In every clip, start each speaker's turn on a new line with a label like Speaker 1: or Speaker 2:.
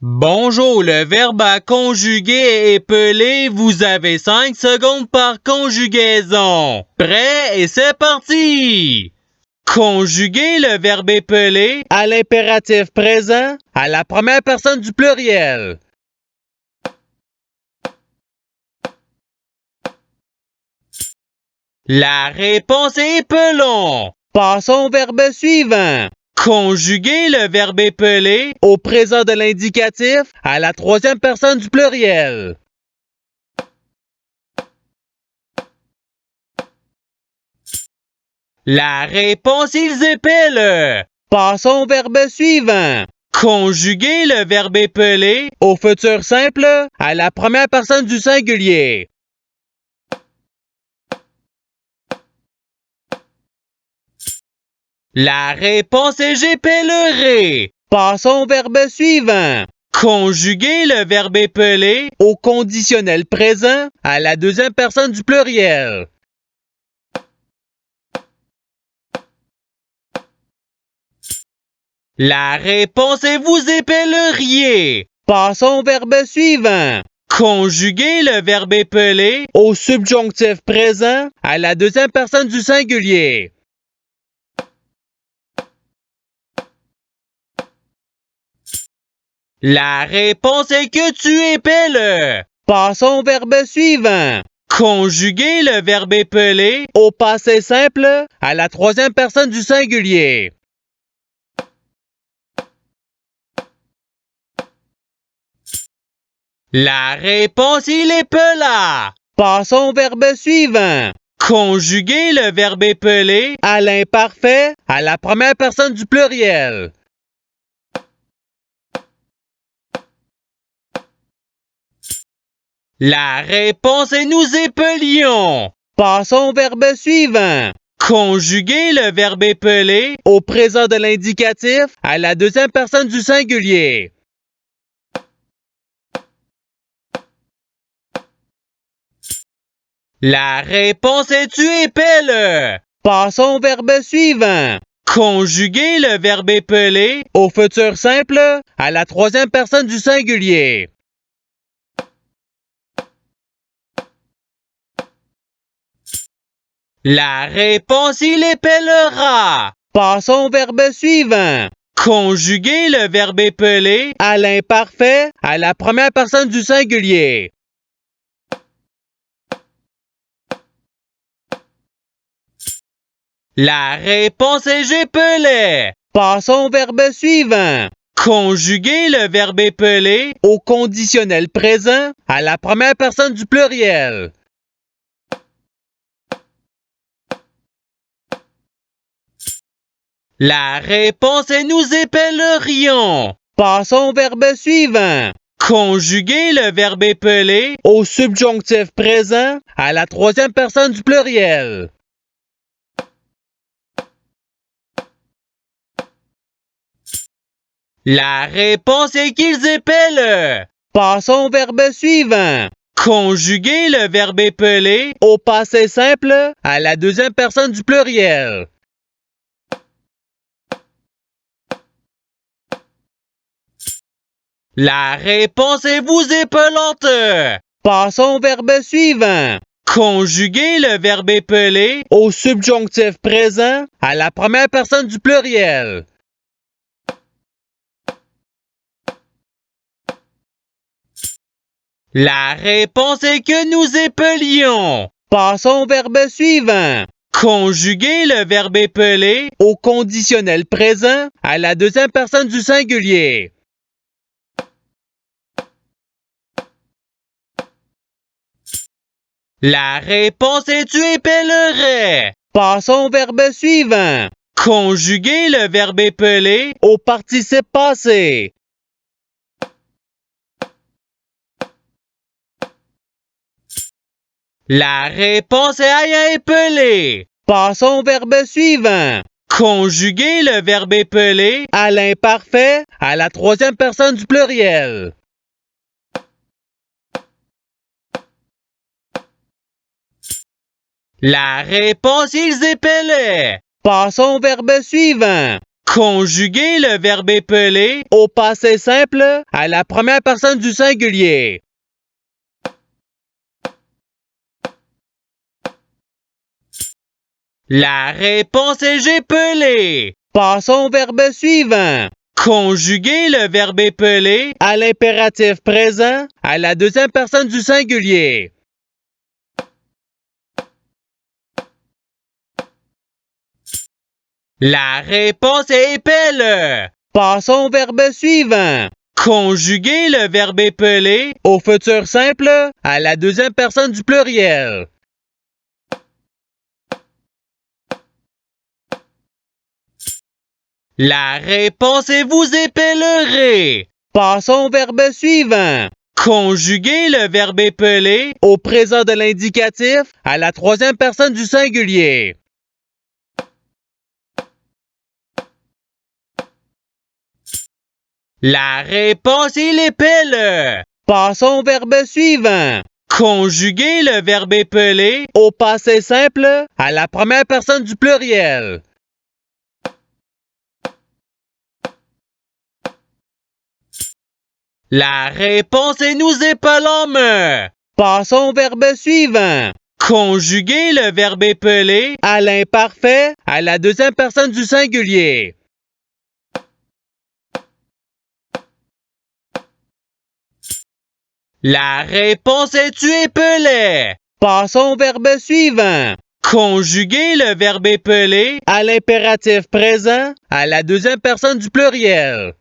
Speaker 1: Bonjour, le verbe à conjuguer est épelé. Vous avez 5 secondes par conjugaison. Prêt et c'est parti! Conjuguer le verbe épelé à l'impératif présent à la première personne du pluriel. La réponse est épelon. Passons au verbe suivant. Conjuguer le verbe épelé au présent de l'indicatif à la troisième personne du pluriel. La réponse, ils épellent. Passons au verbe suivant. Conjuguer le verbe épelé au futur simple à la première personne du singulier. La réponse est j'épellerai. Passons au verbe suivant. Conjuguer le verbe épelé au conditionnel présent à la deuxième personne du pluriel. La réponse est vous épelleriez. Passons au verbe suivant. Conjuguer le verbe épelé au subjonctif présent à la deuxième personne du singulier. La réponse est que tu épelles. Passons au verbe suivant. Conjuguer le verbe épelé au passé simple à la troisième personne du singulier. La réponse, il épela. Passons au verbe suivant. Conjuguer le verbe épelé à l'imparfait à la première personne du pluriel. La réponse est nous épelions. Passons au verbe suivant. Conjuguer le verbe épelé au présent de l'indicatif à la deuxième personne du singulier. La réponse est tu épelles. Passons au verbe suivant. Conjuguer le verbe épelé au futur simple à la troisième personne du singulier. La réponse, il épellera. Passons au verbe suivant. Conjuguer le verbe épelé à l'imparfait à la première personne du singulier. La réponse est j'épelais. Passons au verbe suivant. Conjuguer le verbe épelé au conditionnel présent à la première personne du pluriel. La réponse est nous épellerions. Passons au verbe suivant. Conjuguer le verbe épelé au subjonctif présent à la troisième personne du pluriel. La réponse est qu'ils épellent. Passons au verbe suivant. Conjuguer le verbe épelé au passé simple à la deuxième personne du pluriel. La réponse est vous épelante. Passons au verbe suivant. Conjuguer le verbe épelé au subjonctif présent à la première personne du pluriel. La réponse est que nous épelions. Passons au verbe suivant. Conjuguer le verbe épelé au conditionnel présent à la deuxième personne du singulier. La réponse est tu épellerais. Passons au verbe suivant. Conjuguer le verbe épelé au participe passé. La réponse est ayant épelé. Passons au verbe suivant. Conjuguer le verbe épelé à l'imparfait à la troisième personne du pluriel. La réponse, ils épellaient. Passons au verbe suivant. Conjuguer le verbe épeler au passé simple à la première personne du singulier. La réponse est j'ai pelé. Passons au verbe suivant. Conjuguer le verbe épeler à l'impératif présent à la deuxième personne du singulier. La réponse est épelle. Passons au verbe suivant. Conjuguer le verbe épeler au futur simple à la deuxième personne du pluriel. La réponse est vous épellerez. Passons au verbe suivant. Conjuguer le verbe épeler au présent de l'indicatif à la troisième personne du singulier. La réponse est l'épelle. Passons au verbe suivant. Conjuguer le verbe épeler au passé simple à la première personne du pluriel. La réponse est nous épelâmes. Passons au verbe suivant. Conjuguer le verbe épeler à l'imparfait à la deuxième personne du singulier. La réponse est tu épelais. Passons au verbe suivant. Conjuguer le verbe épeler à l'impératif présent à la deuxième personne du pluriel.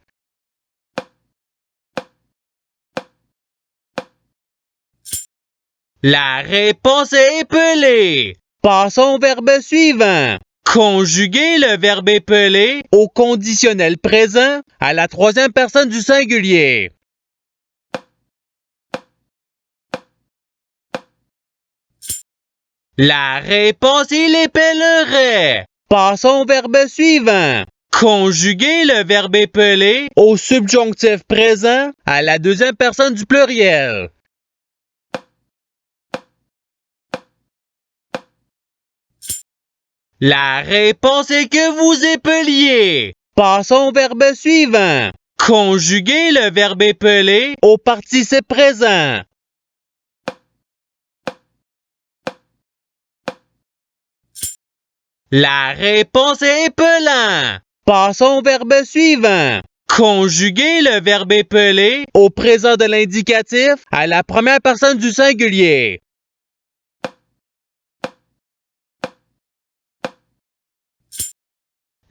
Speaker 1: La réponse est épelée. Passons au verbe suivant. Conjuguer le verbe épeler au conditionnel présent à la troisième personne du singulier. La réponse est l'épellerait. Passons au verbe suivant. Conjuguer le verbe épeler au subjonctif présent à la deuxième personne du pluriel. La réponse est que vous épeliez. Passons au verbe suivant. Conjuguer le verbe épeler au participe présent. La réponse est épelant. Passons au verbe suivant. Conjuguer le verbe épeler au présent de l'indicatif à la première personne du singulier.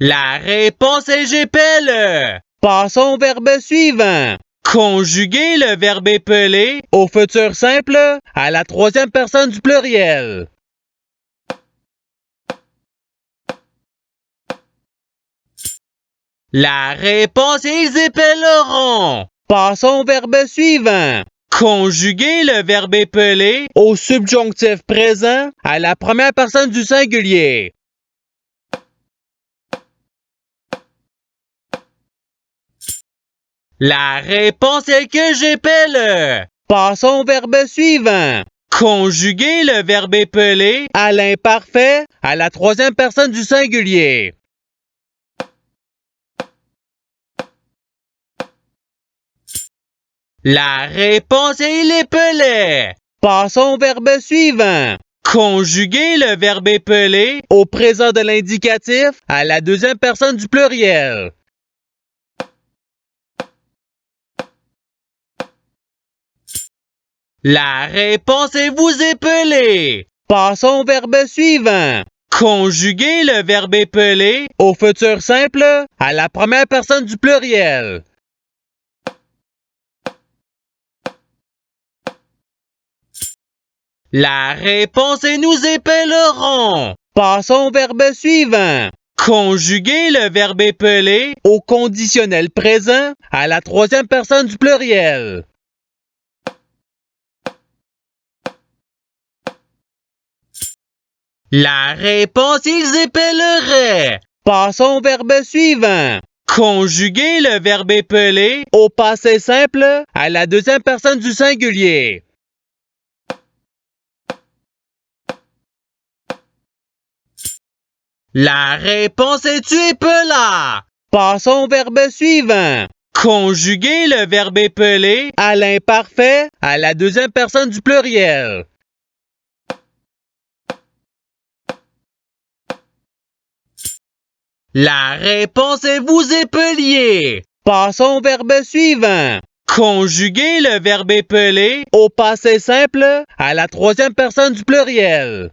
Speaker 1: La réponse est j'épelle. Passons au verbe suivant. Conjuguer le verbe épeler au futur simple à la troisième personne du pluriel. La réponse est ils épelleront. Passons au verbe suivant. Conjuguer le verbe épeler au subjonctif présent à la première personne du singulier. La réponse est que j'épelle. Passons au verbe suivant. Conjuguer le verbe épeler à l'imparfait à la troisième personne du singulier. La réponse est il épelait. Passons au verbe suivant. Conjuguer le verbe épeler au présent de l'indicatif à la deuxième personne du pluriel. La réponse est vous épelez. Passons au verbe suivant. Conjuguer le verbe épeler au futur simple à la première personne du pluriel. La réponse est nous épellerons. Passons au verbe suivant. Conjuguer le verbe épeler au conditionnel présent à la troisième personne du pluriel. La réponse ils épelleraient. Passons au verbe suivant. Conjuguer le verbe épeler au passé simple à la deuxième personne du singulier. La réponse est tu épela. Passons au verbe suivant. Conjuguer le verbe épeler à l'imparfait à la deuxième personne du pluriel. La réponse est vous épeliez. Passons au verbe suivant. Conjuguer le verbe épeler au passé simple à la troisième personne du pluriel.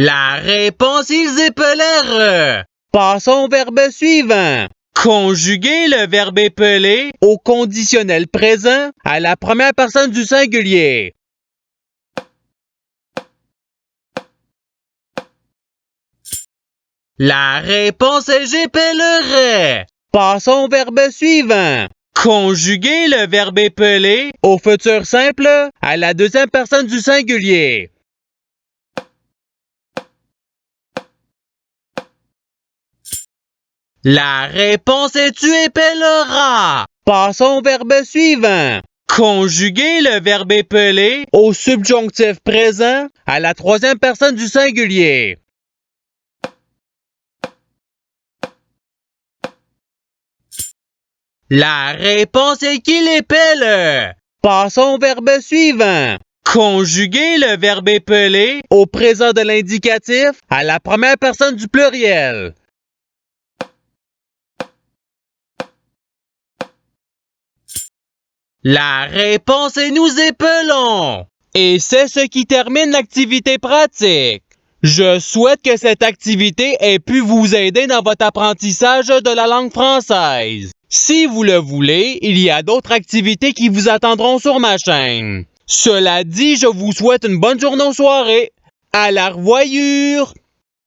Speaker 1: La réponse, ils épelèrent. Passons au verbe suivant. Conjuguer le verbe épeler au conditionnel présent à la première personne du singulier. La réponse est j'épellerai. Passons au verbe suivant. Conjuguer le verbe épeler au futur simple à la deuxième personne du singulier. La réponse est tu épelleras. Passons au verbe suivant. Conjuguer le verbe épeler au subjonctif présent à la troisième personne du singulier. La réponse est qu'il épelle. Passons au verbe suivant. Conjuguer le verbe épeler au présent de l'indicatif à la première personne du pluriel. La réponse est nous épelons. Et c'est ce qui termine l'activité pratique. Je souhaite que cette activité ait pu vous aider dans votre apprentissage de la langue française. Si vous le voulez, il y a d'autres activités qui vous attendront sur ma chaîne. Cela dit, je vous souhaite une bonne journée ou soirée. À la revoyure!